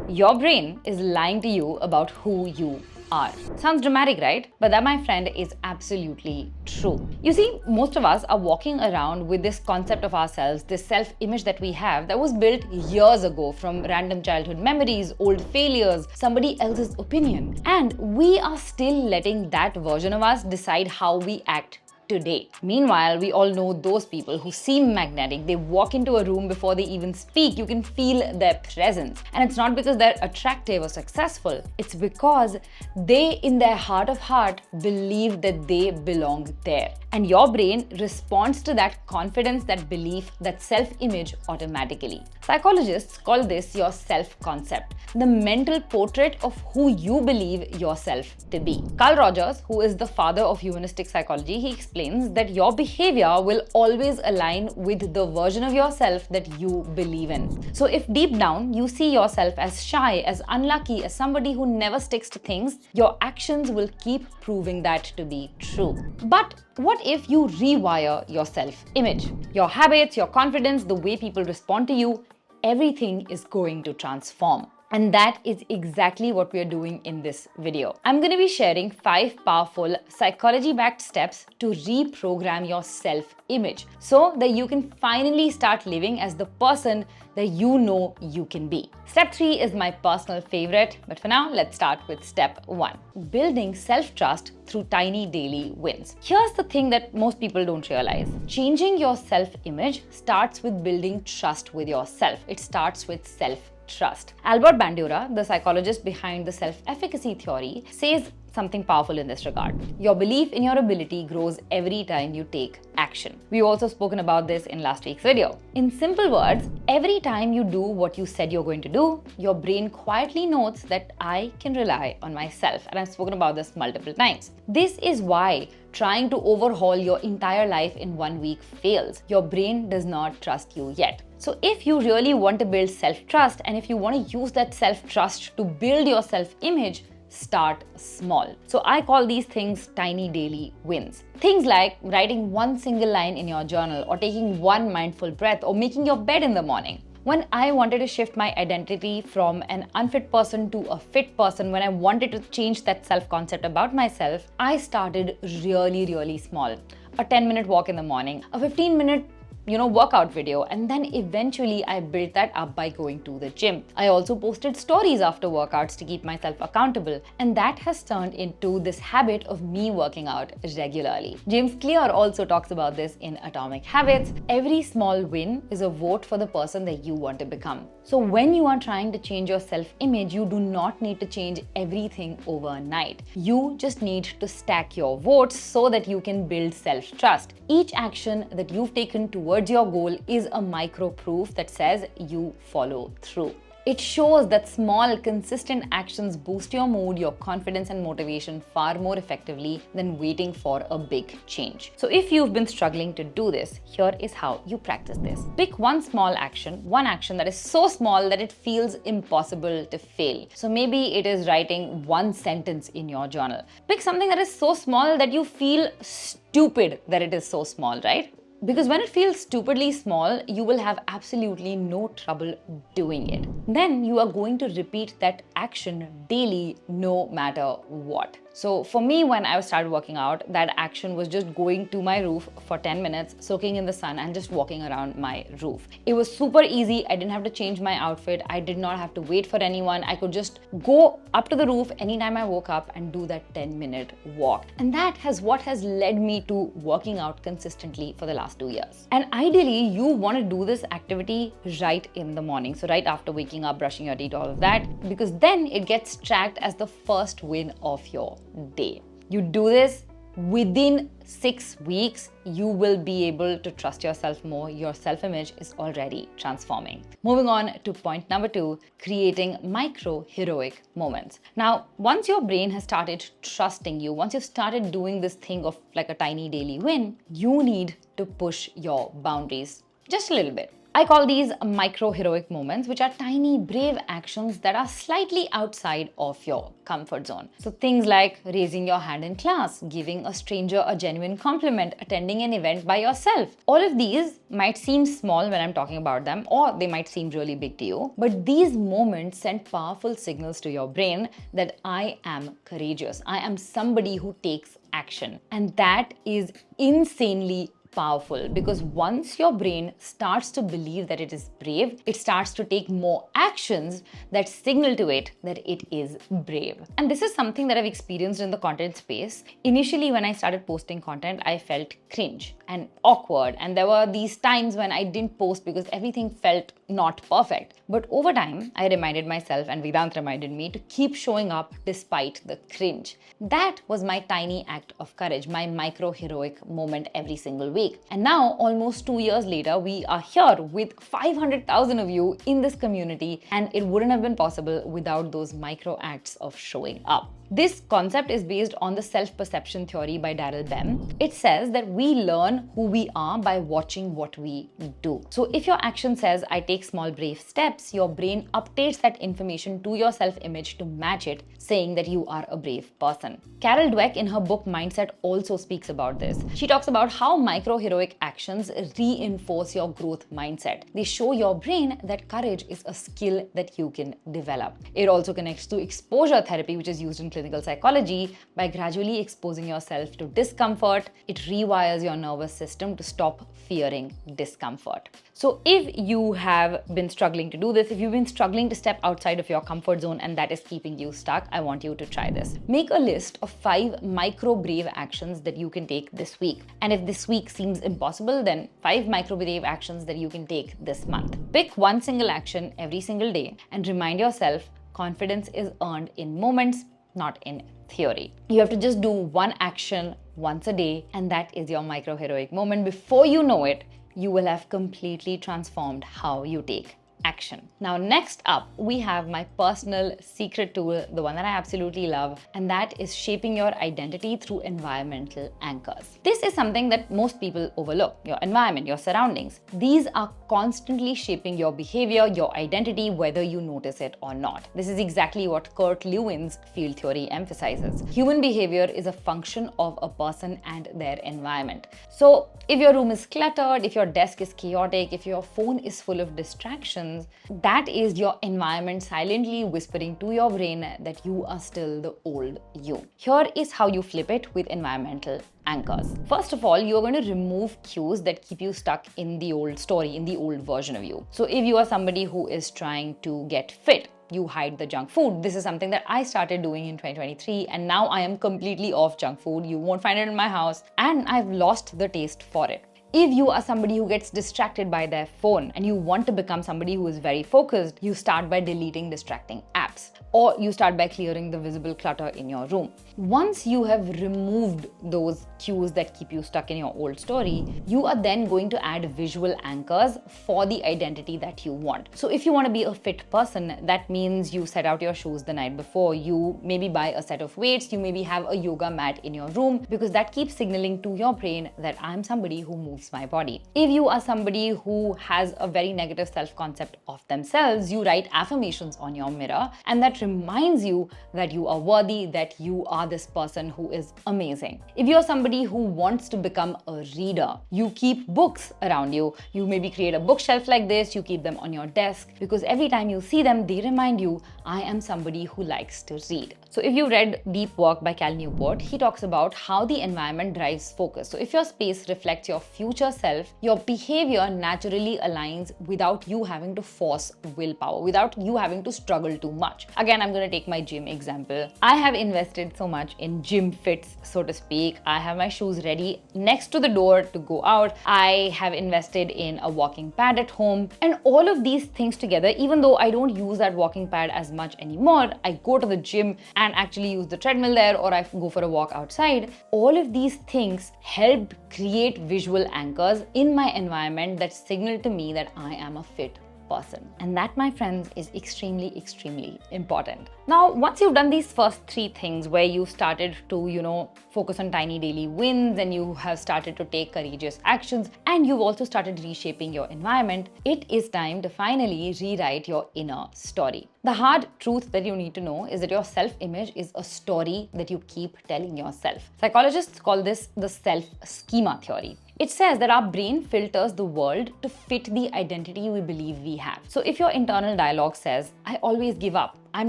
Your brain is lying to you about who you are. Sounds dramatic, right? But that, my friend, is absolutely true. You see, most of us are walking around with this concept of ourselves, this self-image that we have that was built years ago from random childhood memories, old failures, somebody else's opinion. And we are still letting that version of us decide how we act today. Meanwhile, we all know those people who seem magnetic. They walk into a room before they even speak. You can feel their presence. And it's not because they're attractive or successful. It's because they, in their heart of heart, believe that they belong there. And your brain responds to that confidence, that belief, that self-image automatically. Psychologists call this your self-concept, the mental portrait of who you believe yourself to be. Carl Rogers, who is the father of humanistic psychology, he explains that your behavior will always align with the version of yourself that you believe in. So if deep down you see yourself as shy, as unlucky, as somebody who never sticks to things, your actions will keep proving that to be true. But what if you rewire your self-image? Your habits, your confidence, the way people respond to you, everything is going to transform. And that is exactly what we are doing in this video. I'm going to be sharing 5 powerful psychology-backed steps to reprogram your self-image so that you can finally start living as the person that you know you can be. Step 3 is my personal favorite, but for now, let's start with step 1. Building self-trust through tiny daily wins. Here's the thing that most people don't realize. Changing your self-image starts with building trust with yourself. It starts with self-trust. Albert Bandura, the psychologist behind the self-efficacy theory, says something powerful in this regard. Your belief in your ability grows every time you take action. We've also spoken about this in last week's video. In simple words, every time you do what you said you're going to do, your brain quietly notes that I can rely on myself. And I've spoken about this multiple times. This is why trying to overhaul your entire life in 1 week fails. Your brain does not trust you yet. So if you really want to build self-trust, and if you want to use that self-trust to build your self-image, start small. So I call these things tiny daily wins. Things like writing one single line in your journal, or taking one mindful breath, or making your bed in the morning. When I wanted to shift my identity from an unfit person to a fit person, when I wanted to change that self-concept about myself, I started really small. A 10-minute walk in the morning, a 15-minute workout video, and then eventually I built that up by going to the gym. I also posted stories after workouts to keep myself accountable, and that has turned into this habit of me working out regularly. James Clear also talks about this in Atomic Habits. Every small win is a vote for the person that you want to become. So when you are trying to change your self-image, you do not need to change everything overnight. You just need to stack your votes so that you can build self-trust. Each action that you've taken towards your goal is a micro proof that says you follow through. It shows that small, consistent actions boost your mood, your confidence and motivation far more effectively than waiting for a big change. So if you've been struggling to do this, here is how you practice this. Pick one small action, one action that is so small that it feels impossible to fail. So maybe it is writing one sentence in your journal. Pick something that is so small that you feel stupid that it is so small, right? Because when it feels stupidly small, you will have absolutely no trouble doing it. Then you are going to repeat that action daily, no matter what. So for me, when I started working out, that action was just going to my roof for 10 minutes, soaking in the sun and just walking around my roof. It was super easy. I didn't have to change my outfit. I did not have to wait for anyone. I could just go up to the roof anytime I woke up and do that 10-minute walk. And that has what has led me to working out consistently for the last 2 years. And ideally, you want to do this activity right in the morning. So right after waking up, brushing your teeth, all of that, because then it gets tracked as the first win of your day. You do this within 6 weeks, you will be able to trust yourself more. Your self-image is already transforming. Moving on to point number 2, creating micro heroic moments. Now, once your brain has started trusting you, once you've started doing this thing of like a tiny daily win, you need to push your boundaries just a little bit. I call these micro heroic moments, which are tiny, brave actions that are slightly outside of your comfort zone. So things like raising your hand in class, giving a stranger a genuine compliment, attending an event by yourself. All of these might seem small when I'm talking about them, or they might seem really big to you, but these moments send powerful signals to your brain that I am courageous. I am somebody who takes action. And that is insanely powerful, because once your brain starts to believe that it is brave, it starts to take more actions that signal to it that it is brave. And this is something that I've experienced in the content space. Initially, when I started posting content, I felt cringe and awkward, and there were these times when I didn't post because everything felt not perfect. But over time, I reminded myself, and Vedant reminded me, to keep showing up despite the cringe. That was my tiny act of courage, my micro heroic moment every single week. And now, almost 2 years later, we are here with 500,000 of you in this community, and it wouldn't have been possible without those micro acts of showing up. This concept is based on the self-perception theory by Daryl Bem. It says that we learn who we are by watching what we do. So if your action says, I take small brave steps, your brain updates that information to your self-image to match it, saying that you are a brave person. Carol Dweck, in her book Mindset, also speaks about this. She talks about how micro-heroic actions reinforce your growth mindset. They show your brain that courage is a skill that you can develop. It also connects to exposure therapy, which is used in clinical psychology. By gradually exposing yourself to discomfort, it rewires your nervous system to stop fearing discomfort. So if you have been struggling to do this, if you've been struggling to step outside of your comfort zone and that is keeping you stuck, I want you to try this. Make a list of 5 micro brave actions that you can take this week. And if this week seems impossible, then 5 micro brave actions that you can take this month. Pick one single action every single day and remind yourself confidence is earned in moments, not in theory. You have to just do one action once a day, and that is your micro heroic moment. Before you know it, you will have completely transformed how you take action. Now, next up, we have my personal secret tool, the one that I absolutely love, and that is shaping your identity through environmental anchors. This is something that most people overlook: your environment, your surroundings. These are constantly shaping your behavior, your identity, whether you notice it or not. This is exactly what Kurt Lewin's field theory emphasizes. Human behavior is a function of a person and their environment. So if your room is cluttered, if your desk is chaotic, if your phone is full of distractions, that is your environment silently whispering to your brain that you are still the old you. Here is how you flip it with environmental anchors. First of all, you're going to remove cues that keep you stuck in the old story, in the old version of you. So if you are somebody who is trying to get fit, you hide the junk food. This is something that I started doing in 2023, and now I am completely off junk food. You won't find it in my house, and I've lost the taste for it. If you are somebody who gets distracted by their phone and you want to become somebody who is very focused, you start by deleting distracting apps, or you start by clearing the visible clutter in your room. Once you have removed those cues that keep you stuck in your old story, you are then going to add visual anchors for the identity that you want. So if you want to be a fit person, that means you set out your shoes the night before, you maybe buy a set of weights, you maybe have a yoga mat in your room, because that keeps signaling to your brain that I'm somebody who moves my body. If you are somebody who has a very negative self-concept of themselves, you write affirmations on your mirror, and that reminds you that you are worthy, that you are this person who is amazing. If you're somebody who wants to become a reader, you keep books around you. You maybe create a bookshelf like this, you keep them on your desk, because every time you see them, they remind you, I am somebody who likes to read. So if you read Deep Work by Cal Newport, he talks about how the environment drives focus. So if your space reflects your future self, your behavior naturally aligns without you having to force willpower, without you having to struggle too much. Again, I'm going to take my gym example. I have invested so much in gym fits, so to speak. I have my shoes ready next to the door to go out. I have invested in a walking pad at home, and all of these things together, even though I don't use that walking pad as much anymore, I go to the gym and actually use the treadmill there, or I go for a walk outside. All of these things helped create visual anchors in my environment that signal to me that I am a fit person. And that, my friends, is extremely, extremely important. Now, once you've done these first three things where you started to, focus on tiny daily wins, and you have started to take courageous actions, and you've also started reshaping your environment, it is time to finally rewrite your inner story. The hard truth that you need to know is that your self-image is a story that you keep telling yourself. Psychologists call this the self-schema theory. It says that our brain filters the world to fit the identity we believe we have. So if your internal dialogue says, I always give up, I'm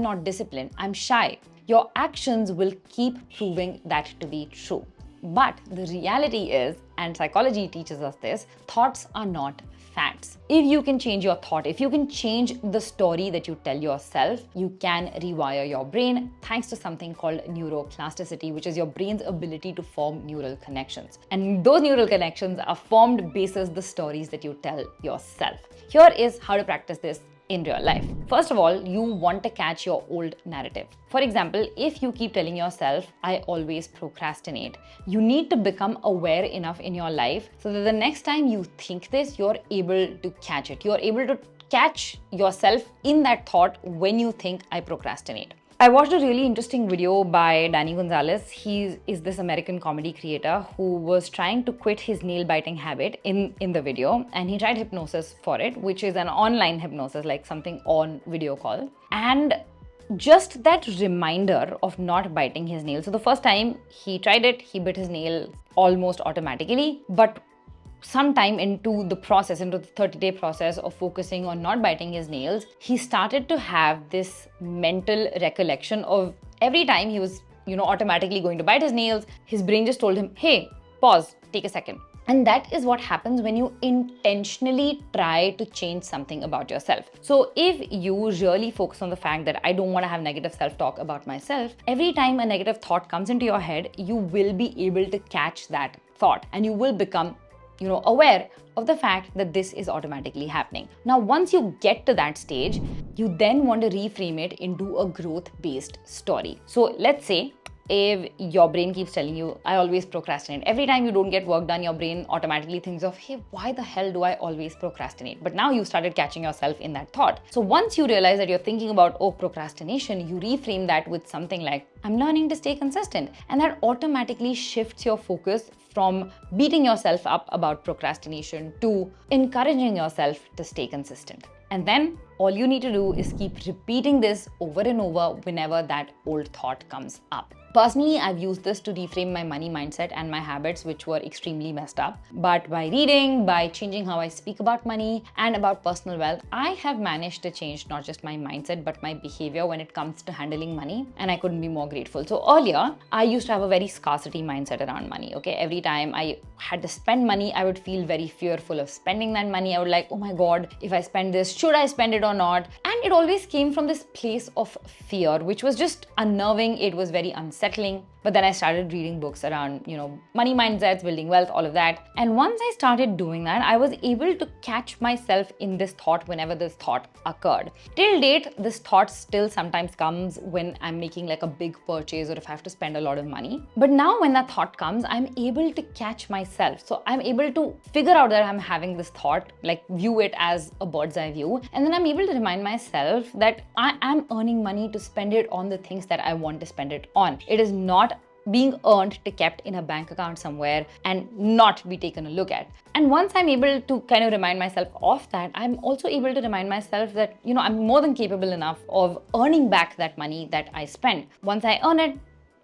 not disciplined, I'm shy, your actions will keep proving that to be true. But the reality is, and psychology teaches us this, thoughts are not facts. If you can change your thought, if you can change the story that you tell yourself, you can rewire your brain thanks to something called neuroplasticity, which is your brain's ability to form neural connections. And those neural connections are formed basis the stories that you tell yourself. Here is how to practice this in real life. First of all, you want to catch your old narrative. For example, if you keep telling yourself, I always procrastinate, you need to become aware enough in your life so that the next time you think this, you're able to catch it. You're able to catch yourself in that thought when you think I procrastinate. I watched a really interesting video by Danny Gonzalez. He is this American comedy creator who was trying to quit his nail biting habit in the video, and he tried hypnosis for it, which is an online hypnosis, like something on video call. And just that reminder of not biting his nail. So the first time he tried it, he bit his nail almost automatically, but sometime into the 30-day process of focusing on not biting his nails, he started to have this mental recollection of every time he was, automatically going to bite his nails, his brain just told him, hey, pause, take a second. And that is what happens when you intentionally try to change something about yourself. So if you really focus on the fact that I don't want to have negative self-talk about myself, every time a negative thought comes into your head, you will be able to catch that thought and you will become aware of the fact that this is automatically happening. Now, once you get to that stage, you then want to reframe it into a growth-based story. So let's say if your brain keeps telling you, I always procrastinate. Every time you don't get work done, your brain automatically thinks of, hey, why the hell do I always procrastinate? But now you started catching yourself in that thought. So once you realize that you're thinking about, procrastination, you reframe that with something like, I'm learning to stay consistent. And that automatically shifts your focus from beating yourself up about procrastination to encouraging yourself to stay consistent. And then all you need to do is keep repeating this over and over whenever that old thought comes up. Personally, I've used this to reframe my money mindset and my habits, which were extremely messed up. But by reading, by changing how I speak about money and about personal wealth, I have managed to change not just my mindset, but my behavior when it comes to handling money. And I couldn't be more grateful. So earlier, I used to have a very scarcity mindset around money, okay? Every time I had to spend money, I would feel very fearful of spending that money. I would like, oh my God, if I spend this, should I spend it or not? And it always came from this place of fear, which was just unnerving. It was very unsettling. But then I started reading books around, money mindsets, building wealth, all of that. And once I started doing that, I was able to catch myself in this thought whenever this thought occurred. Till date, this thought still sometimes comes when I'm making like a big purchase or if I have to spend a lot of money. But now when that thought comes, I'm able to catch myself. So I'm able to figure out that I'm having this thought, like view it as a bird's eye view. And then I'm able to remind myself that I am earning money to spend it on the things that I want to spend it on. It is not being earned to kept in a bank account somewhere and not be taken a look at. And once I'm able to kind of remind myself of that, I'm also able to remind myself that, I'm more than capable enough of earning back that money that I spend. Once I earn it,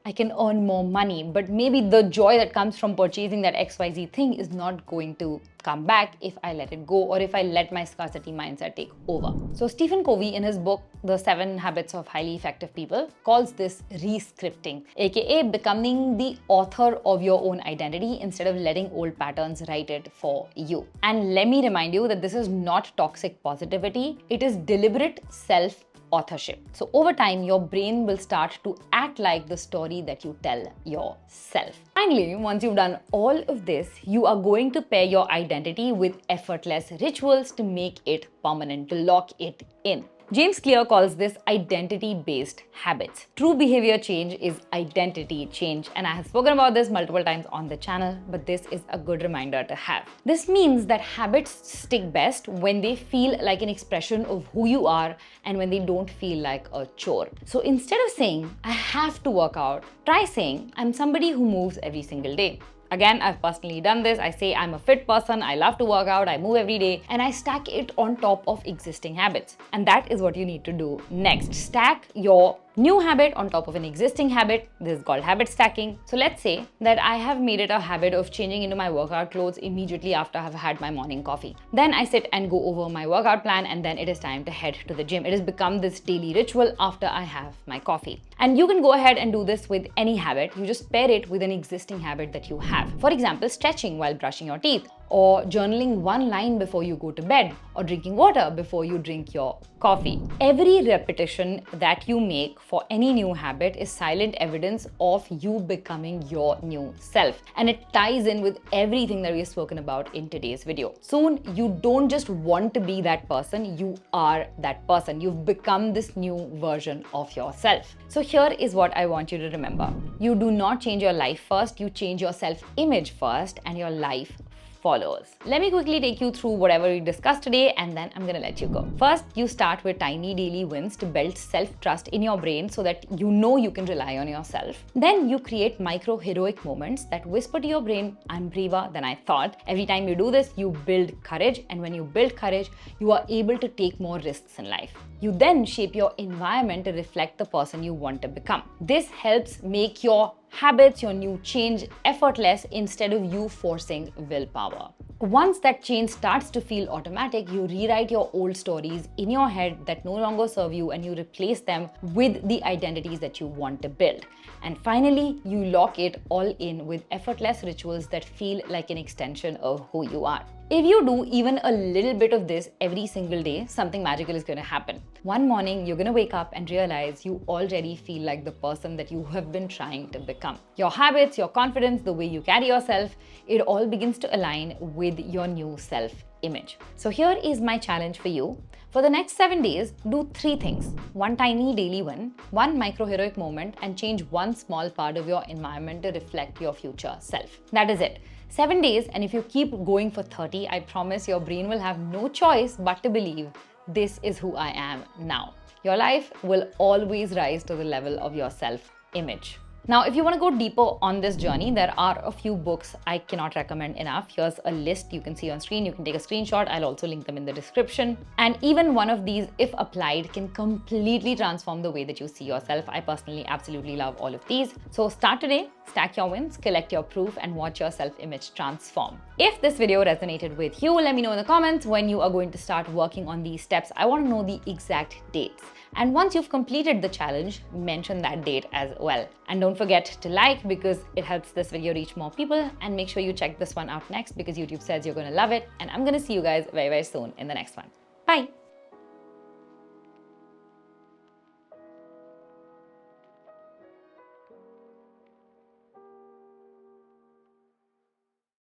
I can earn more money, but maybe the joy that comes from purchasing that XYZ thing is not going to come back if I let it go or if I let my scarcity mindset take over. So Stephen Covey, in his book, The 7 Habits of Highly Effective People, calls this re-scripting, aka becoming the author of your own identity instead of letting old patterns write it for you. And let me remind you that this is not toxic positivity, it is deliberate self-authorship. So over time, your brain will start to act like the story that you tell yourself. Finally, once you've done all of this, you are going to pair your identity with effortless rituals to make it permanent, to lock it in. James Clear calls this identity-based habits. True behavior change is identity change, and I have spoken about this multiple times on the channel, but this is a good reminder to have. This means that habits stick best when they feel like an expression of who you are and when they don't feel like a chore. So instead of saying, I have to work out, try saying, I'm somebody who moves every single day. Again, I've personally done this. I say I'm a fit person, I love to work out, I move every day, and I stack it on top of existing habits. And that is what you need to do next. Stack your new habit on top of an existing habit. This is called habit stacking. So let's say that I have made it a habit of changing into my workout clothes immediately after I've had my morning coffee. Then I sit and go over my workout plan, and then it is time to head to the gym. It has become this daily ritual after I have my coffee. And you can go ahead and do this with any habit. You just pair it with an existing habit that you have. For example, stretching while brushing your teeth, or journaling one line before you go to bed, or drinking water before you drink your coffee. Every repetition that you make for any new habit is silent evidence of you becoming your new self. And it ties in with everything that we've spoken about in today's video. Soon, you don't just want to be that person, you are that person. You've become this new version of yourself. So here is what I want you to remember. You do not change your life first, you change your self-image first, and your life follows. Let me quickly take you through whatever we discussed today, and then I'm gonna let you go. First, you start with tiny daily wins to build self-trust in your brain so that you know you can rely on yourself. Then you create micro heroic moments that whisper to your brain, I'm braver than I thought. Every time you do this, you build courage, and when you build courage, you are able to take more risks in life. You then shape your environment to reflect the person you want to become. This helps make your habits, your new change, effortless instead of you forcing willpower. Once that change starts to feel automatic, you rewrite your old stories in your head that no longer serve you, and you replace them with the identities that you want to build. And finally, you lock it all in with effortless rituals that feel like an extension of who you are. If you do even a little bit of this every single day, something magical is going to happen. One morning, you're going to wake up and realize you already feel like the person that you have been trying to become. Your habits, your confidence, the way you carry yourself, it all begins to align with your new self-image. So here is my challenge for you. For the next 7 days, do 3 things. One tiny daily win, one micro-heroic moment, and change one small part of your environment to reflect your future self. That is it. 7 days, and if you keep going for 30, I promise your brain will have no choice but to believe this is who I am now. Your life will always rise to the level of your self-image. Now, if you want to go deeper on this journey, there are a few books I cannot recommend enough. Here's a list you can see on screen. You can take a screenshot. I'll also link them in the description. And even one of these, if applied, can completely transform the way that you see yourself. I personally absolutely love all of these. So start today, stack your wins, collect your proof, and watch your self-image transform. If this video resonated with you, let me know in the comments when you are going to start working on these steps. I want to know the exact dates. And once you've completed the challenge, mention that date as well. And don't forget to like, because it helps this video reach more people. And make sure you check this one out next, because YouTube says you're going to love it. And I'm going to see you guys very, very soon in the next one. Bye.